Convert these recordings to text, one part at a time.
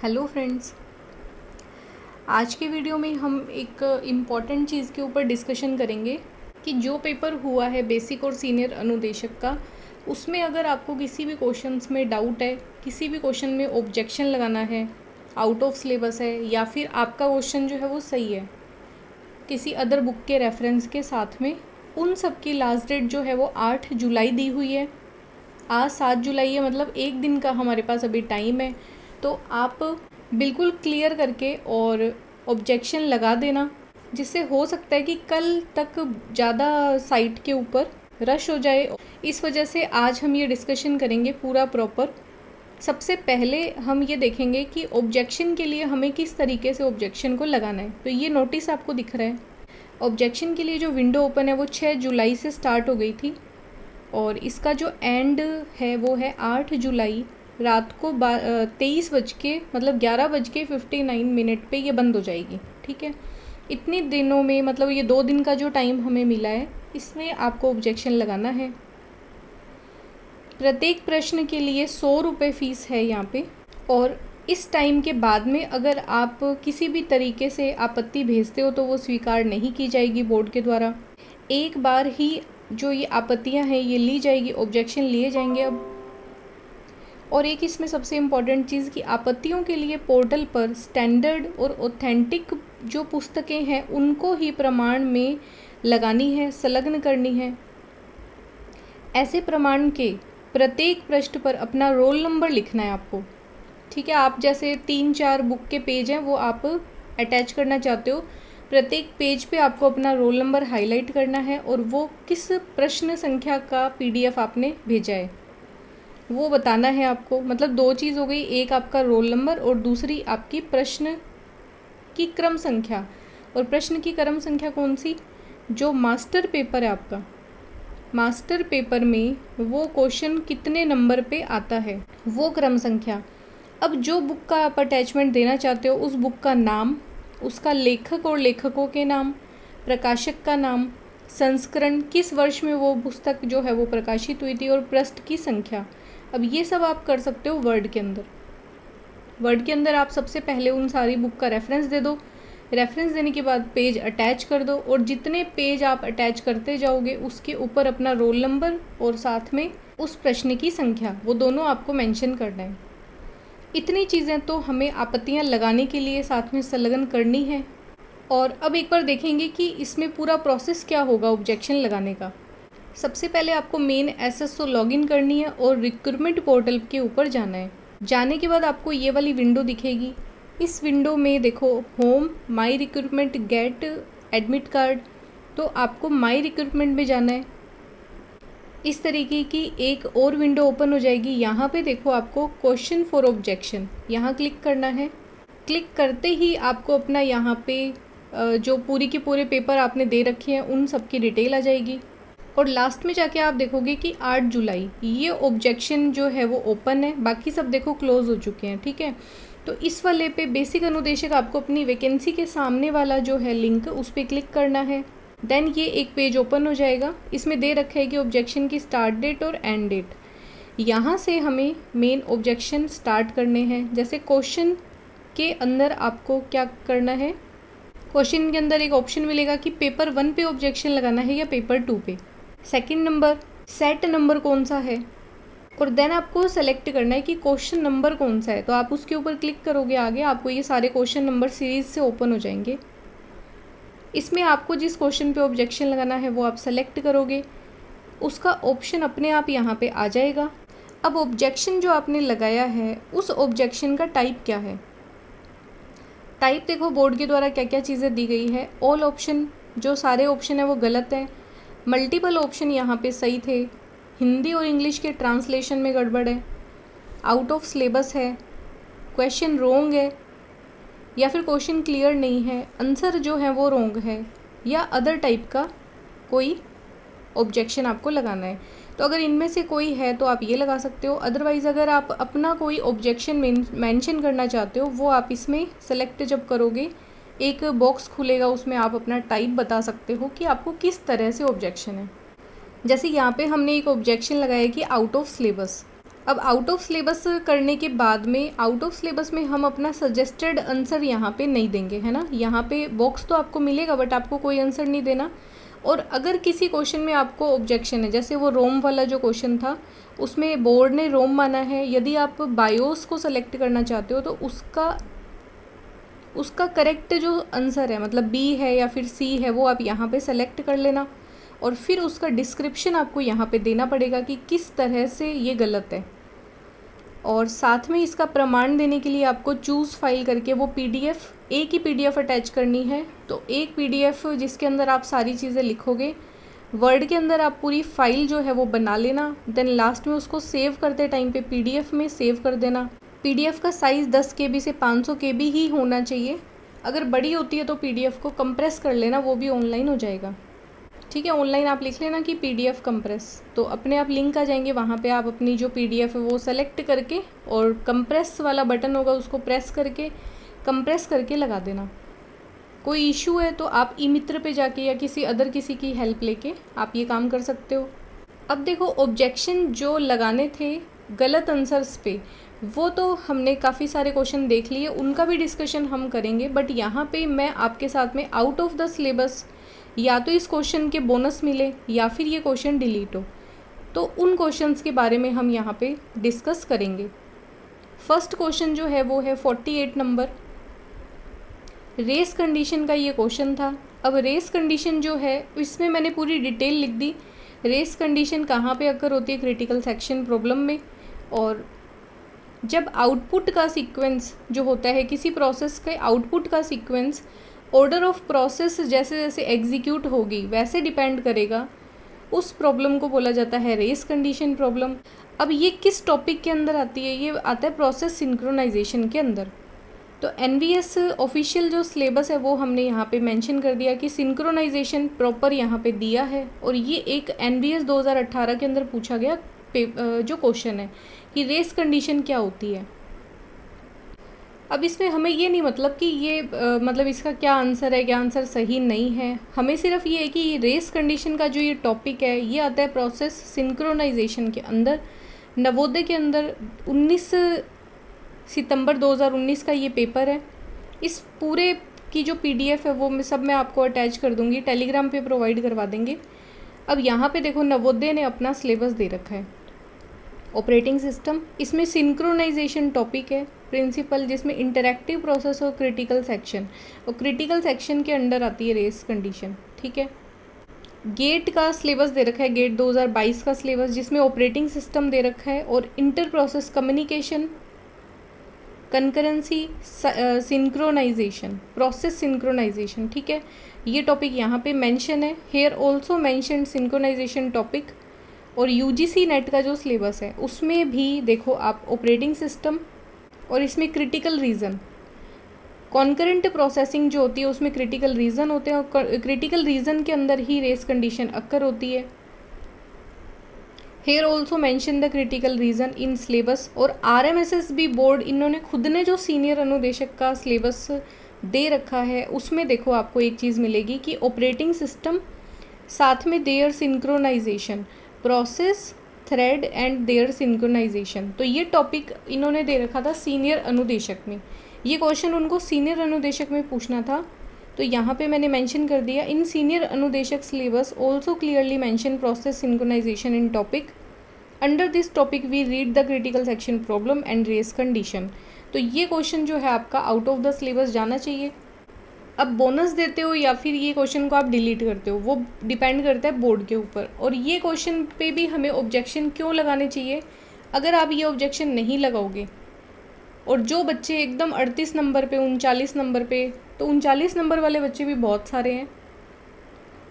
Hello friends, आज के video में हम एक इम्पॉर्टेंट चीज़ के ऊपर डिस्कशन करेंगे कि जो पेपर हुआ है बेसिक और सीनियर अनुदेशक का, उसमें अगर आपको किसी भी क्वेश्चंस में डाउट है, किसी भी क्वेश्चन में ऑब्जेक्शन लगाना है, आउट ऑफ सिलेबस है या फिर आपका क्वेश्चन जो है वो सही है किसी अदर बुक के रेफरेंस के साथ में, उन सब की लास्ट डेट जो है वो 8 जुलाई दी हुई है। आज 7 जुलाई है, मतलब एक दिन का हमारे पास अभी टाइम है। तो आप बिल्कुल क्लियर करके और ऑब्जेक्शन लगा देना, जिससे हो सकता है कि कल तक ज़्यादा साइट के ऊपर रश हो जाए। इस वजह से आज हम ये डिस्कशन करेंगे पूरा प्रॉपर। सबसे पहले हम ये देखेंगे कि ऑब्जेक्शन के लिए हमें किस तरीके से ऑब्जेक्शन को लगाना है। तो ये नोटिस आपको दिख रहा है। ऑब्जेक्शन के लिए जो विंडो ओपन है वो 6 जुलाई से स्टार्ट हो गई थी और इसका जो एंड है वो है 8 जुलाई रात को 23 बज के मतलब 11:59 पे ये बंद हो जाएगी। ठीक है, इतने दिनों में मतलब ये 2 दिन का जो टाइम हमें मिला है, इसमें आपको ऑब्जेक्शन लगाना है। प्रत्येक प्रश्न के लिए 100 रुपये फ़ीस है यहाँ पे। और इस टाइम के बाद में अगर आप किसी भी तरीके से आपत्ति भेजते हो तो वो स्वीकार नहीं की जाएगी बोर्ड के द्वारा। एक बार ही जो ये आपत्तियां हैं ये ली जाएगी, ऑब्जेक्शन लिए जाएंगे अब। और एक इसमें सबसे इम्पॉर्टेंट चीज़ कि आपत्तियों के लिए पोर्टल पर स्टैंडर्ड और ऑथेंटिक जो पुस्तकें हैं उनको ही प्रमाण में लगानी है, संलग्न करनी है। ऐसे प्रमाण के प्रत्येक पृष्ठ पर अपना रोल नंबर लिखना है आपको। ठीक है, आप जैसे 3-4 बुक के पेज हैं वो आप अटैच करना चाहते हो, प्रत्येक पेज पे आपको अपना रोल नंबर हाईलाइट करना है और वो किस प्रश्न संख्या का PDF आपने भेजा है वो बताना है आपको। मतलब 2 चीज़ हो गई, एक आपका रोल नंबर और दूसरी आपकी प्रश्न की क्रम संख्या। और प्रश्न की क्रम संख्या कौन सी? जो मास्टर पेपर है आपका, मास्टर पेपर में वो क्वेश्चन कितने नंबर पे आता है वो क्रम संख्या। अब जो बुक का आप अटैचमेंट देना चाहते हो उस बुक का नाम, उसका लेखक और लेखकों के नाम, प्रकाशक का नाम, संस्करण, किस वर्ष में वो पुस्तक जो है वो प्रकाशित हुई थी और पृष्ठ की संख्या। अब ये सब आप कर सकते हो वर्ड के अंदर। वर्ड के अंदर आप सबसे पहले उन सारी बुक का रेफरेंस दे दो। रेफरेंस देने के बाद पेज अटैच कर दो और जितने पेज आप अटैच करते जाओगे उसके ऊपर अपना रोल नंबर और साथ में उस प्रश्न की संख्या, वो दोनों आपको मेंशन करना है। इतनी चीज़ें तो हमें आपत्तियां लगाने के लिए साथ में संलग्न करनी है। और अब एक बार देखेंगे कि इसमें पूरा प्रोसेस क्या होगा ऑब्जेक्शन लगाने का। सबसे पहले आपको मेन SSO लॉगिन करनी है और रिक्रूटमेंट पोर्टल के ऊपर जाना है। जाने के बाद आपको ये वाली विंडो दिखेगी। इस विंडो में देखो होम, माई रिक्रूटमेंट, गेट एडमिट कार्ड। तो आपको माई रिक्रूटमेंट में जाना है। इस तरीके की एक और विंडो ओपन हो जाएगी। यहाँ पे देखो आपको क्वेश्चन फॉर ऑब्जेक्शन, यहाँ क्लिक करना है। क्लिक करते ही आपको अपना यहाँ पे जो पूरी के पूरे पेपर आपने दे रखे हैं उन सब की डिटेल आ जाएगी। और लास्ट में जाके आप देखोगे कि 8 जुलाई ये ऑब्जेक्शन जो है वो ओपन है, बाकी सब देखो क्लोज हो चुके हैं। ठीक है, तो इस वाले पे बेसिक अनुदेशक आपको अपनी वैकेंसी के सामने वाला जो है लिंक उस पर क्लिक करना है। देन ये एक पेज ओपन हो जाएगा। इसमें दे रखा है कि ऑब्जेक्शन की स्टार्ट डेट और एंड डेट। यहाँ से हमें मेन ऑब्जेक्शन स्टार्ट करने हैं। जैसे क्वेश्चन के अंदर आपको क्या करना है, क्वेश्चन के अंदर एक ऑप्शन मिलेगा कि पेपर 1 पे ऑब्जेक्शन लगाना है या पेपर 2 पे। सेकंड नंबर, सेट नंबर कौन सा है, और देन आपको सेलेक्ट करना है कि क्वेश्चन नंबर कौन सा है। तो आप उसके ऊपर क्लिक करोगे, आगे आपको ये सारे क्वेश्चन नंबर सीरीज से ओपन हो जाएंगे। इसमें आपको जिस क्वेश्चन पे ऑब्जेक्शन लगाना है वो आप सेलेक्ट करोगे, उसका ऑप्शन अपने आप यहाँ पे आ जाएगा। अब ऑब्जेक्शन जो आपने लगाया है उस ऑब्जेक्शन का टाइप क्या है। टाइप देखो बोर्ड के द्वारा क्या क्या चीज़ें दी गई है। ऑल ऑप्शन, जो सारे ऑप्शन है वो गलत है। मल्टीपल ऑप्शन यहाँ पे सही थे। हिंदी और इंग्लिश के ट्रांसलेशन में गड़बड़ है। आउट ऑफ सिलेबस है। क्वेश्चन रोंग है या फिर क्वेश्चन क्लियर नहीं है। आंसर जो है वो रोंग है या अदर टाइप का कोई ऑब्जेक्शन आपको लगाना है। तो अगर इनमें से कोई है तो आप ये लगा सकते हो। अदरवाइज़ अगर आप अपना कोई ऑब्जेक्शन मेंशन करना चाहते हो वो आप इसमें सेलेक्ट जब करोगे एक बॉक्स खुलेगा, उसमें आप अपना टाइप बता सकते हो कि आपको किस तरह से ऑब्जेक्शन है। जैसे यहाँ पे हमने एक ऑब्जेक्शन लगाया कि आउट ऑफ सिलेबस। अब आउट ऑफ सिलेबस करने के बाद में आउट ऑफ सिलेबस में हम अपना सजेस्टेड आंसर यहाँ पे नहीं देंगे, है ना। यहाँ पे बॉक्स तो आपको मिलेगा बट आपको कोई आंसर नहीं देना। और अगर किसी क्वेश्चन में आपको ऑब्जेक्शन है, जैसे वो रोम वाला जो क्वेश्चन था उसमें बोर्ड ने रोम माना है, यदि आप बायोस को सेलेक्ट करना चाहते हो तो उसका करेक्ट जो आंसर है, मतलब बी है या फिर सी है, वो आप यहाँ पे सेलेक्ट कर लेना और फिर उसका डिस्क्रिप्शन आपको यहाँ पे देना पड़ेगा कि किस तरह से ये गलत है। और साथ में इसका प्रमाण देने के लिए आपको चूज़ फाइल करके वो पीडीएफ, एक ही पीडीएफ अटैच करनी है। तो एक पीडीएफ जिसके अंदर आप सारी चीज़ें लिखोगे, वर्ड के अंदर आप पूरी फाइल जो है वो बना लेना, देन लास्ट में उसको सेव करते टाइम पे पीडीएफ में सेव कर देना। पीडीएफ का साइज़ 10 KB से 500 KB ही होना चाहिए। अगर बड़ी होती है तो पीडीएफ को कंप्रेस कर लेना, वो भी ऑनलाइन हो जाएगा, ठीक है। ऑनलाइन आप लिख लेना कि पीडीएफ कंप्रेस, तो अपने आप लिंक आ जाएंगे, वहाँ पे आप अपनी जो पीडीएफ है वो सेलेक्ट करके और कंप्रेस वाला बटन होगा उसको प्रेस करके कंप्रेस करके लगा देना। कोई इशू है तो आप ई मित्र पे जाके या किसी की हेल्प लेके आप ये काम कर सकते हो। अब देखो, ऑब्जेक्शन जो लगाने थे गलत आंसर्स पे, वो तो हमने काफ़ी सारे क्वेश्चन देख लिए, उनका भी डिस्कशन हम करेंगे। बट यहाँ पे मैं आपके साथ में आउट ऑफ द सिलेबस या तो इस क्वेश्चन के बोनस मिले या फिर ये क्वेश्चन डिलीट हो, तो उन क्वेश्चंस के बारे में हम यहाँ पे डिस्कस करेंगे। फर्स्ट क्वेश्चन जो है वो है 48 नंबर, रेस कंडीशन का ये क्वेश्चन था। अब रेस कंडीशन जो है इसमें मैंने पूरी डिटेल लिख दी, रेस कंडीशन कहाँ पे अकर होती है, क्रिटिकल सेक्शन प्रॉब्लम में। और जब आउटपुट का सीक्वेंस जो होता है, किसी प्रोसेस के आउटपुट का सीक्वेंस ऑर्डर ऑफ प्रोसेस जैसे जैसे एग्जीक्यूट होगी वैसे डिपेंड करेगा, उस प्रॉब्लम को बोला जाता है रेस कंडीशन प्रॉब्लम। अब ये किस टॉपिक के अंदर आती है, ये आता है प्रोसेस सिंक्रोनाइजेशन के अंदर। तो एनवीएस ऑफिशियल जो सिलेबस है वो हमने यहाँ पे मेंशन कर दिया कि सिंक्रोनाइजेशन प्रॉपर यहाँ पे दिया है। और ये एक एनवीएस 2018 के अंदर पूछा गया जो क्वेश्चन है कि रेस कंडीशन क्या होती है। अब इसमें हमें ये नहीं मतलब कि ये मतलब इसका क्या आंसर है, क्या आंसर सही नहीं है, हमें सिर्फ ये है कि रेस कंडीशन का जो ये टॉपिक है ये आता है प्रोसेस सिंक्रोनाइजेशन के अंदर। नवोदय के अंदर 19 सितंबर 2019 का ये पेपर है। इस पूरे की जो पीडीएफ है वो मैं आपको अटैच कर दूंगी, टेलीग्राम पे प्रोवाइड करवा देंगे। अब यहाँ पे देखो, नवोदय ने अपना सिलेबस दे रखा है, ऑपरेटिंग सिस्टम, इसमें सिंक्रोनाइजेशन टॉपिक है, प्रिंसिपल जिसमें इंटरैक्टिव प्रोसेस और क्रिटिकल सेक्शन, और क्रिटिकल सेक्शन के अंडर आती है रेस कंडीशन, ठीक है। गेट का सिलेबस दे रखा है, गेट 2022 का सिलेबस, जिसमें ऑपरेटिंग सिस्टम दे रखा है और inter process communication, concurrency, synchronisation, process synchronisation, ठीक है। ये टॉपिक यहाँ पे मेंशन है। Here also mention synchronisation topic. और यूजीसी नेट का जो सिलेबस है उसमें भी देखो आप ऑपरेटिंग सिस्टम और इसमें क्रिटिकल रीजन, कॉन्करेंट प्रोसेसिंग जो होती है उसमें क्रिटिकल रीजन होते हैं और क्रिटिकल रीजन के अंदर ही रेस कंडीशन अक्कर होती है। Here also mention the critical region in syllabus. और आरएमएसएस भी बोर्ड, इन्होंने खुद ने जो सीनियर अनुदेशक का सिलेबस दे रखा है उसमें देखो आपको एक चीज़ मिलेगी कि ऑपरेटिंग सिस्टम, साथ में their synchronisation, process, thread and their synchronisation. तो ये टॉपिक इन्होंने दे रखा था सीनियर अनुदेशक में, ये क्वेश्चन उनको सीनियर अनुदेशक में पूछना था, तो यहाँ पे मैंने मेंशन कर दिया। इन सीनियर अनुदेशक syllabus also clearly mention process synchronisation in topic. Under this topic we read the critical section problem and race condition. तो ये क्वेश्चन जो है आपका आउट ऑफ द सिलेबस जाना चाहिए। अब बोनस देते हो या फिर ये क्वेश्चन को आप डिलीट करते हो, वो डिपेंड करता है बोर्ड के ऊपर। और ये क्वेश्चन पे भी हमें ऑब्जेक्शन क्यों लगाने चाहिए, अगर आप ये ऑब्जेक्शन नहीं लगाओगे और जो बच्चे एकदम 38 नंबर पे, 39 नंबर पे, तो 39 नंबर वाले बच्चे भी बहुत सारे हैं,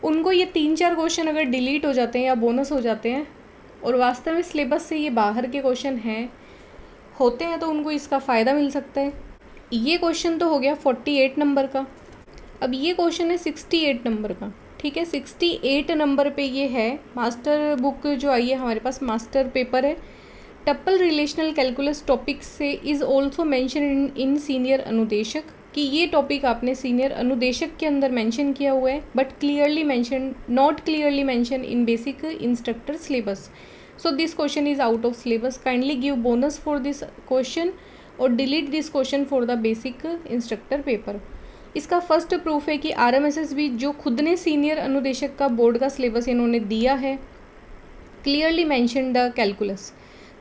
उनको ये 3-4 क्वेश्चन अगर डिलीट हो जाते हैं या बोनस हो जाते हैं और वास्तव में सिलेबस से ये बाहर के क्वेश्चन होते हैं तो उनको इसका फ़ायदा मिल सकता है। ये क्वेश्चन तो हो गया 48 नंबर का। अब ये क्वेश्चन है 68 नंबर का, ठीक है। 68 नंबर पे ये है, मास्टर बुक जो आई है हमारे पास, मास्टर पेपर है, टप्पल रिलेशनल कैलकुलस टॉपिक से is also mention in senior अनुदेशक, कि ये टॉपिक आपने सीनियर अनुदेशक के अंदर मेंशन किया हुआ है, but clearly mention, not clearly mention in basic instructor syllabus. So this question is out of syllabus, kindly give bonus for this question और delete this question for the basic instructor paper. इसका first proof है कि RMSSB जो खुद ने senior अनुदेशक का board का सिलेबस इन्होंने दिया है, क्लियरली मेंशन द कैलकुलस।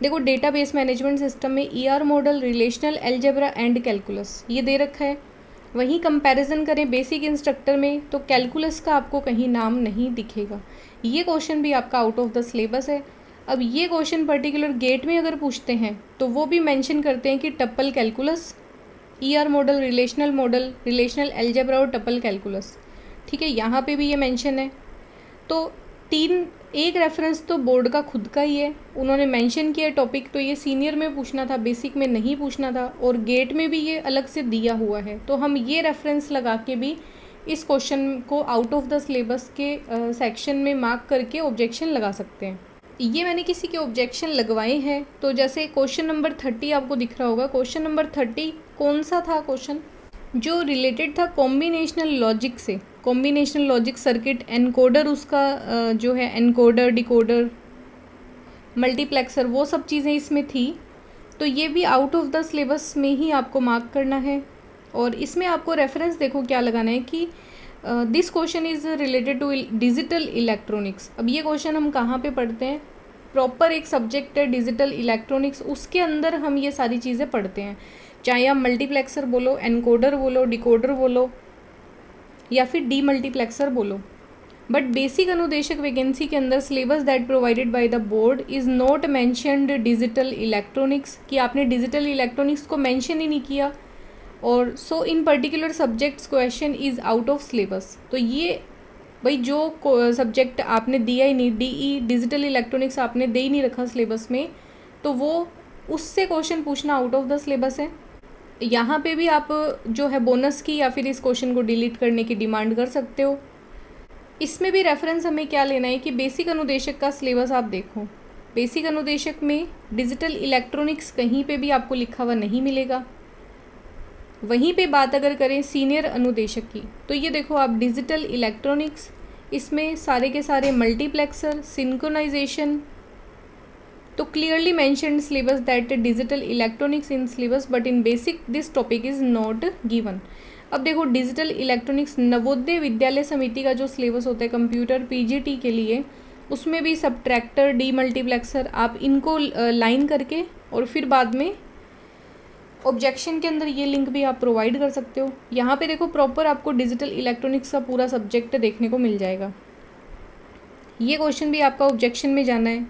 देखो डेटाबेस मैनेजमेंट सिस्टम में ER model, relational algebra and calculus ये दे रखा है। वहीं कंपैरिजन करें बेसिक इंस्ट्रक्टर में तो कैलकुलस का आपको कहीं नाम नहीं दिखेगा। ये क्वेश्चन भी आपका आउट ऑफ द सिलेबस है। अब ये क्वेश्चन पर्टिकुलर गेट में अगर पूछते हैं तो वो भी मेंशन करते हैं कि tuple calculus, ER model, relational algebra और टप्पल कैलकुलस। ठीक है, यहाँ पे भी ये मेंशन है। तो एक रेफरेंस तो बोर्ड का खुद का ही है, उन्होंने मेंशन किया टॉपिक, तो ये सीनियर में पूछना था, बेसिक में नहीं पूछना था, और गेट में भी ये अलग से दिया हुआ है। तो हम ये रेफरेंस लगा के भी इस क्वेश्चन को आउट ऑफ द सिलेबस के सेक्शन में मार्क करके ऑब्जेक्शन लगा सकते हैं। ये मैंने किसी के ऑब्जेक्शन लगवाए हैं। तो जैसे क्वेश्चन नंबर 30 आपको दिख रहा होगा, क्वेश्चन नंबर 30 कौन सा था क्वेश्चन? जो रिलेटेड था कॉम्बिनेशनल लॉजिक से, कॉम्बिनेशनल लॉजिक सर्किट, एनकोडर उसका जो है एनकोडर, डिकोडर, मल्टीप्लेक्सर, वो सब चीज़ें इसमें थी। तो ये भी आउट ऑफ द सिलेबस में ही आपको मार्क करना है। और इसमें आपको रेफरेंस देखो क्या लगाना है कि this question is related to digital electronics. अब ये क्वेश्चन हम कहाँ पे पढ़ते हैं? प्रॉपर एक सब्जेक्ट है डिजिटल इलेक्ट्रॉनिक्स, उसके अंदर हम ये सारी चीज़ें पढ़ते हैं। चाहे आप मल्टीप्लेक्सर बोलो, एनकोडर बोलो, डिकोडर बोलो या फिर डी मल्टीप्लेक्सर बोलो। बट बेसिक अनुदेशक वैकेंसी के अंदर syllabus that provided by the board is not mentioned digital electronics, कि आपने डिजिटल इलेक्ट्रॉनिक्स को मेंशन ही नहीं किया। और so in particular subjects question is out of syllabus. तो ये भाई जो सब्जेक्ट आपने दिया ही नहीं, DE डिजिटल इलेक्ट्रॉनिक्स आपने दे ही नहीं रखा सिलेबस में, तो वो उससे क्वेश्चन पूछना आउट ऑफ द सिलेबस है। यहाँ पे भी आप जो है बोनस की या फिर इस क्वेश्चन को डिलीट करने की डिमांड कर सकते हो। इसमें भी रेफरेंस हमें क्या लेना है कि बेसिक अनुदेशक का सिलेबस आप देखो। बेसिक अनुदेशक में डिजिटल इलेक्ट्रॉनिक्स कहीं पे भी आपको लिखा हुआ नहीं मिलेगा। वहीं पे बात अगर करें सीनियर अनुदेशक की, तो ये देखो आप डिजिटल इलेक्ट्रॉनिक्स, इसमें सारे के सारे मल्टीप्लेक्सर, सिंक्रोनाइजेशन, तो clearly mentioned syllabus that digital electronics in syllabus but in basic this topic is not given. अब देखो डिजिटल इलेक्ट्रॉनिक्स नवोदय विद्यालय समिति का जो सिलेबस होता है कंप्यूटर PGT के लिए, उसमें भी सब्ट्रैक्टर, डी मल्टीप्लेक्सर, आप इनको लाइन करके और फिर बाद में ऑब्जेक्शन के अंदर ये लिंक भी आप प्रोवाइड कर सकते हो। यहाँ पे देखो प्रॉपर आपको डिजिटल इलेक्ट्रॉनिक्स का पूरा सब्जेक्ट देखने को मिल जाएगा। ये क्वेश्चन भी आपका ऑब्जेक्शन में जाना है।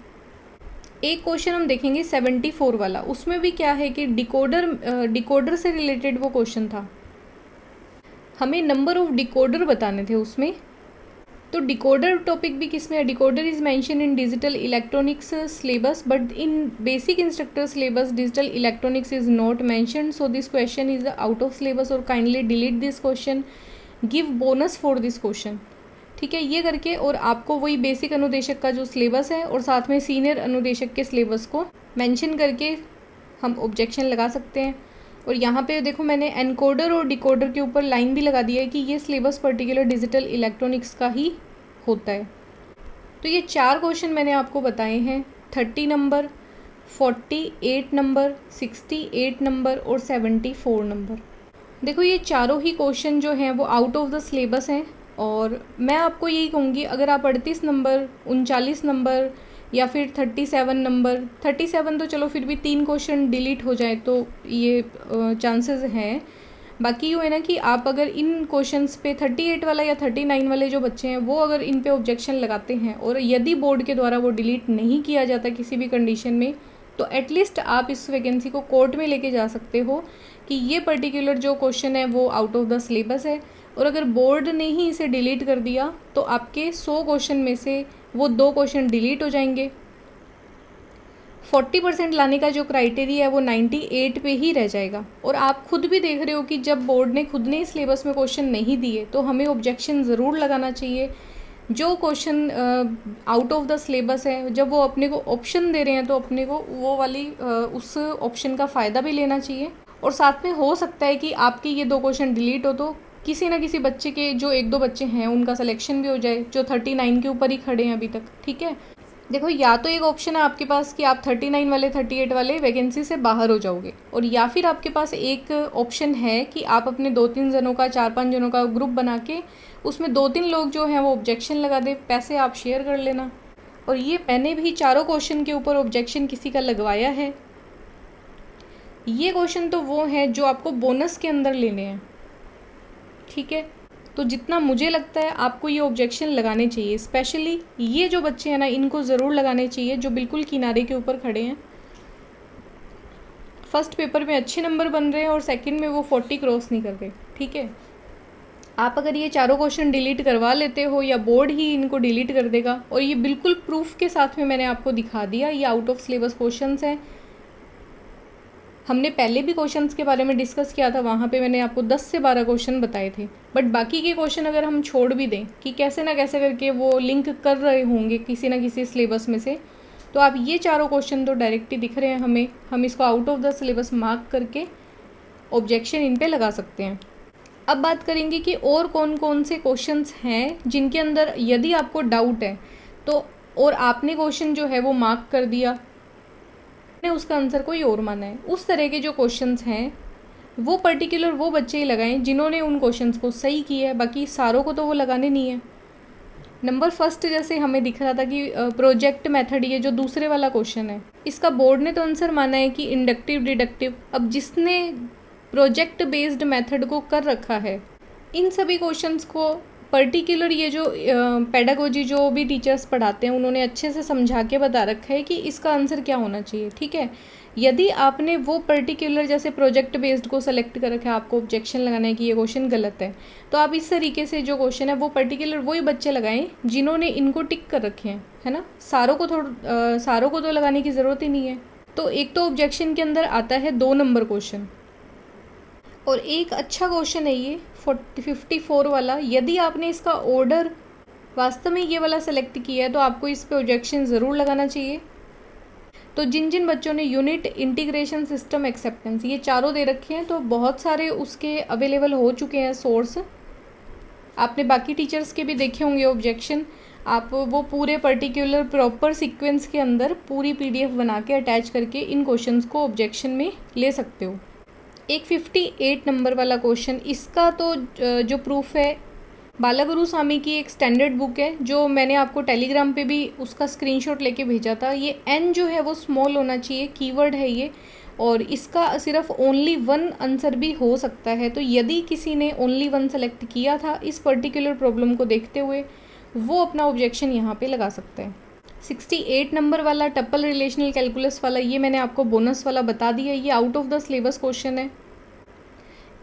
एक क्वेश्चन हम देखेंगे 74 वाला, उसमें भी क्या है कि डिकोडर से रिलेटेड वो क्वेश्चन था, हमें नंबर ऑफ डिकोडर बताने थे उसमें। तो डिकोडर टॉपिक भी किसमें है? Decoder is mention in digital electronics syllabus but in basic instructor syllabus digital electronics is not mention, so this question is out of syllabus और kindly delete this question, give bonus for this question. ठीक है, ये करके और आपको वही basic अनुदेशक का जो सिलेबस है और साथ में सीनियर अनुदेशक के सिलेबस को मेंशन करके हम ऑब्जेक्शन लगा सकते हैं। और यहाँ पे देखो मैंने एनकोडर और डिकोडर के ऊपर लाइन भी लगा दिया है कि ये सिलेबस पर्टिकुलर डिजिटल इलेक्ट्रॉनिक्स का ही होता है। तो ये 4 क्वेश्चन मैंने आपको बताए हैं, 30 नंबर, 48 नंबर, 68 नंबर और 74 नंबर। देखो ये चारों ही क्वेश्चन जो हैं वो आउट ऑफ द सिलेबस हैं। और मैं आपको यही कहूँगी, अगर आप 38 नंबर, 39 नंबर या फिर 37 नंबर, 37 तो चलो फिर भी 3 क्वेश्चन डिलीट हो जाए तो ये चांसेस हैं। बाकी ये है ना कि आप अगर इन क्वेश्चंस पे 38 वाला या 39 वाले जो बच्चे हैं वो अगर इन पे ऑब्जेक्शन लगाते हैं और यदि बोर्ड के द्वारा वो डिलीट नहीं किया जाता किसी भी कंडीशन में, तो एटलीस्ट आप इस वैकेंसी को कोर्ट में लेके जा सकते हो कि ये पर्टिकुलर जो क्वेश्चन है वो आउट ऑफ द सिलेबस है। और अगर बोर्ड ने ही इसे डिलीट कर दिया तो आपके 100 क्वेश्चन में से वो 2 क्वेश्चन डिलीट हो जाएंगे। 40% लाने का जो क्राइटेरिया है वो 98 पे ही रह जाएगा। और आप खुद भी देख रहे हो कि जब बोर्ड ने खुद ने सिलेबस में क्वेश्चन नहीं दिए तो हमें ऑब्जेक्शन ज़रूर लगाना चाहिए। जो question out of the syllabus है, जब वो अपने को ऑप्शन दे रहे हैं तो अपने को वो वाली उस ऑप्शन का फ़ायदा भी लेना चाहिए। और साथ में हो सकता है कि आपके ये 2 क्वेश्चन डिलीट हो तो किसी ना किसी बच्चे के, जो 1-2 बच्चे हैं उनका सिलेक्शन भी हो जाए जो 39 के ऊपर ही खड़े हैं अभी तक। ठीक है, देखो, या तो एक ऑप्शन है आपके पास कि आप 39 वाले 38 वाले वैकेंसी से बाहर हो जाओगे, और या फिर आपके पास एक ऑप्शन है कि आप अपने 2-3 जनों का 4-5 जनों का ग्रुप बना के उसमें 2-3 लोग जो हैं वो ऑब्जेक्शन लगा दे, पैसे आप शेयर कर लेना। और ये मैंने भी चारों क्वेश्चन के ऊपर ऑब्जेक्शन किसी का लगवाया है। ये क्वेश्चन तो वो हैं जो आपको बोनस के अंदर लेने हैं, ठीक है। तो जितना मुझे लगता है आपको ये ऑब्जेक्शन लगाने चाहिए, स्पेशली ये जो बच्चे हैं ना, इनको ज़रूर लगाने चाहिए जो बिल्कुल किनारे के ऊपर खड़े हैं। फर्स्ट पेपर में अच्छे नंबर बन रहे हैं और सेकंड में वो 40 क्रॉस नहीं कर रहे, ठीक है। आप अगर ये चारों क्वेश्चन डिलीट करवा लेते हो या बोर्ड ही इनको डिलीट कर देगा, और ये बिल्कुल प्रूफ के साथ में मैंने आपको दिखा दिया, ये आउट ऑफ सिलेबस क्वेश्चंस हैं। हमने पहले भी क्वेश्चंस के बारे में डिस्कस किया था, वहाँ पे मैंने आपको 10 से 12 क्वेश्चन बताए थे। बट बाकी के क्वेश्चन अगर हम छोड़ भी दें कि कैसे ना कैसे करके वो लिंक कर रहे होंगे किसी ना किसी सिलेबस में से, तो आप ये चारों क्वेश्चन तो डायरेक्टली दिख रहे हैं हमें, हम इसको out of the syllabus mark करके ऑब्जेक्शन इन पे लगा सकते हैं। अब बात करेंगे कि और कौन कौन से क्वेश्चंस हैं जिनके अंदर यदि आपको डाउट है तो, और आपने क्वेश्चन जो है वो मार्क कर दिया, उसका आंसर कोई और माना है, उस तरह के जो क्वेश्चंस हैं वो पर्टिकुलर वो बच्चे ही लगाएं जिन्होंने उन क्वेश्चंस को सही किया है, बाकी सारों को तो वो लगाने नहीं है। नंबर फर्स्ट जैसे हमें दिख रहा था कि प्रोजेक्ट मेथड, ये जो दूसरे वाला क्वेश्चन है, इसका बोर्ड ने तो आंसर माना है कि इंडक्टिव डिडक्टिव। अब जिसने प्रोजेक्ट बेस्ड मेथड को कर रखा है, इन सभी क्वेश्चंस को पर्टिकुलर ये जो पेडागोजी जो भी टीचर्स पढ़ाते हैं उन्होंने अच्छे से समझा के बता रखा है कि इसका आंसर क्या होना चाहिए, ठीक है। यदि आपने वो पर्टिकुलर जैसे प्रोजेक्ट बेस्ड को सेलेक्ट कर रखा है, आपको ऑब्जेक्शन लगाना है कि ये क्वेश्चन गलत है, तो आप इस तरीके से जो क्वेश्चन है वो पर्टिकुलर वही बच्चे लगाएं जिन्होंने इनको टिक कर रखे हैं, है ना। सारों को तो लगाने की ज़रूरत ही नहीं है। तो एक तो ऑब्जेक्शन के अंदर आता है 2 नंबर क्वेश्चन, और एक अच्छा क्वेश्चन है ये 54 वाला। यदि आपने इसका ऑर्डर वास्तव में ये वाला सेलेक्ट किया है तो आपको इस पे ऑब्जेक्शन ज़रूर लगाना चाहिए। तो जिन जिन बच्चों ने यूनिट, इंटीग्रेशन, सिस्टम, एक्सेप्टेंस, ये चारों दे रखे हैं, तो बहुत सारे उसके अवेलेबल हो चुके हैं सोर्स। आपने बाकी टीचर्स के भी देखे होंगे ऑब्जेक्शन, आप वो पूरे पर्टिकुलर प्रॉपर सीक्वेंस के अंदर पूरी PDF बना के अटैच करके इन क्वेश्चंस को ऑब्जेक्शन में ले सकते हो। एक 58 नंबर वाला क्वेश्चन, इसका तो जो प्रूफ है बालागुरु स्वामी की एक स्टैंडर्ड बुक है जो मैंने आपको टेलीग्राम पे भी उसका स्क्रीनशॉट लेके भेजा था। ये N जो है वो स्मॉल होना चाहिए, कीवर्ड है ये, और इसका सिर्फ ओनली 1 आंसर भी हो सकता है। तो यदि किसी ने ओनली 1 सेलेक्ट किया था इस पर्टिकुलर प्रॉब्लम को देखते हुए, वो अपना ऑब्जेक्शन यहाँ पे लगा सकता है। 68 नंबर वाला टप्पल रिलेशनल कैलकुलस वाला, ये मैंने आपको बोनस वाला बता दिया, ये out of the syllabus question है।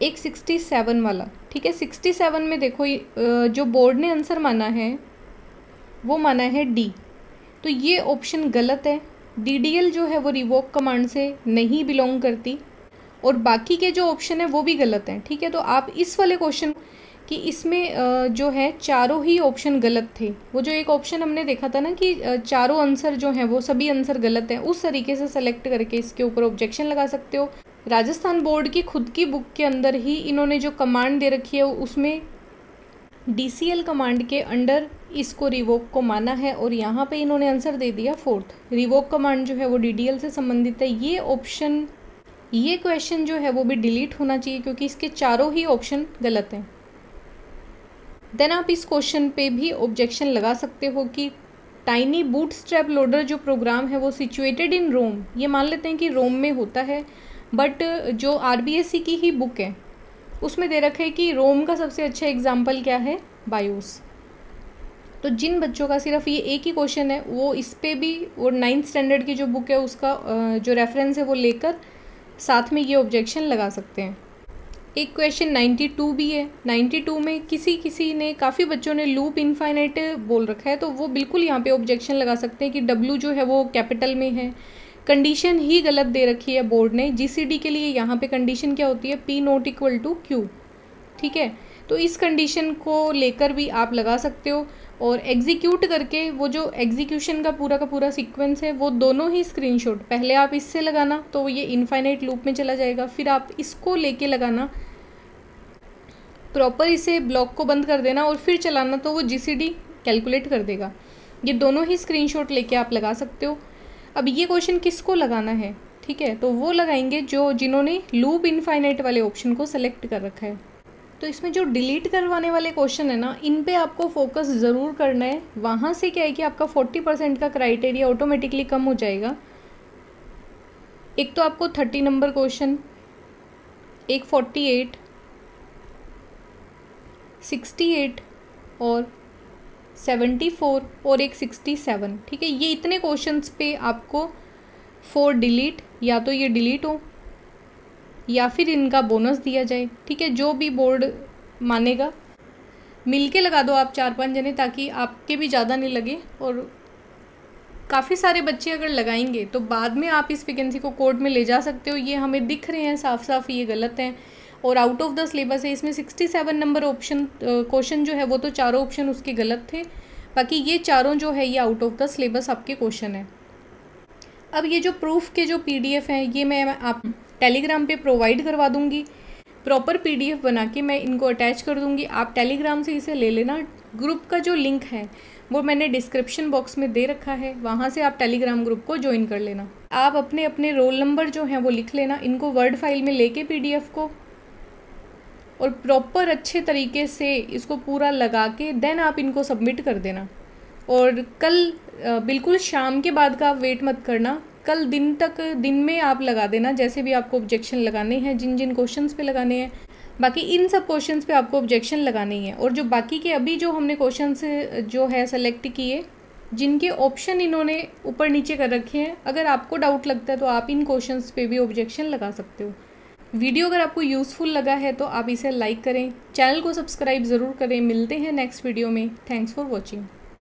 एक 67 वाला, ठीक है। 67 में देखो जो बोर्ड ने आंसर माना है वो माना है D, तो ये ऑप्शन गलत है। DDL जो है वो रिवोक कमांड से नहीं बिलोंग करती, और बाकी के जो ऑप्शन है वो भी गलत हैं, ठीक है। तो आप इस वाले क्वेश्चन कि इसमें जो है चारों ही ऑप्शन गलत थे। वो जो एक ऑप्शन हमने देखा था ना कि चारों आंसर जो हैं वो सभी आंसर गलत हैं, उस तरीके से सेलेक्ट करके इसके ऊपर ऑब्जेक्शन लगा सकते हो। राजस्थान बोर्ड की खुद की बुक के अंदर ही इन्होंने जो कमांड दे रखी है उसमें DCL कमांड के अंडर इसको रिवोक को माना है, और यहाँ पे इन्होंने आंसर दे दिया 4th। रिवोक कमांड जो है वो DDL से संबंधित है। ये ऑप्शन, ये क्वेश्चन जो है वो भी डिलीट होना चाहिए क्योंकि इसके चारों ही ऑप्शन गलत हैं। देन आप इस क्वेश्चन पे भी ऑब्जेक्शन लगा सकते हो कि टाइनी बूटस्ट्रैप लोडर जो प्रोग्राम है वो सिचुएटेड इन रोम, ये मान लेते हैं कि रोम में होता है, बट जो RBSC की ही बुक है उसमें दे रखा है कि रोम का सबसे अच्छा एग्जाम्पल क्या है, बायोस। तो जिन बच्चों का सिर्फ ये एक ही क्वेश्चन है वो इस पे भी, और 9th स्टैंडर्ड की जो बुक है उसका जो रेफरेंस है वो लेकर साथ में ये ऑब्जेक्शन लगा सकते हैं। एक क्वेश्चन 92 भी है। 92 में किसी ने, काफ़ी बच्चों ने लूप इनफाइनाइट बोल रखा है, तो वो बिल्कुल यहाँ पे ऑब्जेक्शन लगा सकते हैं कि W जो है वो कैपिटल में है। कंडीशन ही गलत दे रखी है बोर्ड ने। GCD के लिए यहाँ पे कंडीशन क्या होती है, P not equal to Q, ठीक है। तो इस कंडीशन को लेकर भी आप लगा सकते हो, और एग्जीक्यूट करके वो जो एग्जीक्यूशन का पूरा सीक्वेंस है वो दोनों ही स्क्रीनशॉट पहले आप इससे लगाना तो ये इनफाइनाइट लूप में चला जाएगा, फिर आप इसको लेके लगाना, प्रॉपर इसे ब्लॉक को बंद कर देना और फिर चलाना, तो वो GCD कैलकुलेट कर देगा। ये दोनों ही स्क्रीनशॉट लेके आप लगा सकते हो। अब ये क्वेश्चन किसको लगाना है, ठीक है, तो वो लगाएंगे जिन्होंने लूप इनफाइनाइट वाले ऑप्शन को सेलेक्ट कर रखा है। तो इसमें जो डिलीट करवाने वाले क्वेश्चन है ना, इन पे आपको फोकस ज़रूर करना है। वहाँ से क्या है कि आपका 40% का क्राइटेरिया ऑटोमेटिकली कम हो जाएगा। एक तो आपको 30 नंबर क्वेश्चन, एक 48, 68 और 74 और एक 67, ठीक है, ये इतने क्वेश्चंस पे आपको 4 डिलीट, या तो ये डिलीट हो या फिर इनका बोनस दिया जाए, ठीक है, जो भी बोर्ड मानेगा। मिलके लगा दो आप 4-5 जने, ताकि आपके भी ज़्यादा नहीं लगे। और काफ़ी सारे बच्चे अगर लगाएंगे तो बाद में आप इस वैकेंसी को कोर्ट में ले जा सकते हो। ये हमें दिख रहे हैं साफ साफ ये गलत हैं और आउट ऑफ द सिलेबस है। इसमें 67 नंबर ऑप्शन क्वेश्चन जो है वो तो चारों ऑप्शन उसके गलत थे, बाकी ये चारों जो है ये आउट ऑफ द सिलेबस आपके क्वेश्चन है। अब ये जो प्रूफ के जो PDF हैं ये मैं आप टेलीग्राम पे प्रोवाइड करवा दूंगी। प्रॉपर PDF बना के मैं इनको अटैच कर दूंगी, आप टेलीग्राम से इसे ले लेना। ग्रुप का जो लिंक है वो मैंने डिस्क्रिप्शन बॉक्स में दे रखा है, वहाँ से आप टेलीग्राम ग्रुप को ज्वाइन कर लेना। आप अपने अपने रोल नंबर जो हैं वो लिख लेना, इनको वर्ड फाइल में लेके PDF को, और प्रॉपर अच्छे तरीके से इसको पूरा लगा के देन आप इनको सबमिट कर देना। और कल बिल्कुल शाम के बाद का आप वेट मत करना, कल दिन में आप लगा देना, जैसे भी आपको ऑब्जेक्शन लगाने हैं, जिन जिन क्वेश्चंस पे लगाने हैं। बाकी इन सब क्वेश्चंस पे आपको ऑब्जेक्शन लगानी है। और जो बाकी के अभी जो हमने क्वेश्चंस जो है सेलेक्ट किए, जिनके ऑप्शन इन्होंने ऊपर नीचे कर रखे हैं, अगर आपको डाउट लगता है तो आप इन क्वेश्चंस पे भी ऑब्जेक्शन लगा सकते हो। वीडियो अगर आपको यूज़फुल लगा है तो आप इसे लाइक करें, चैनल को सब्सक्राइब ज़रूर करें। मिलते हैं नेक्स्ट वीडियो में। Thanks for watching.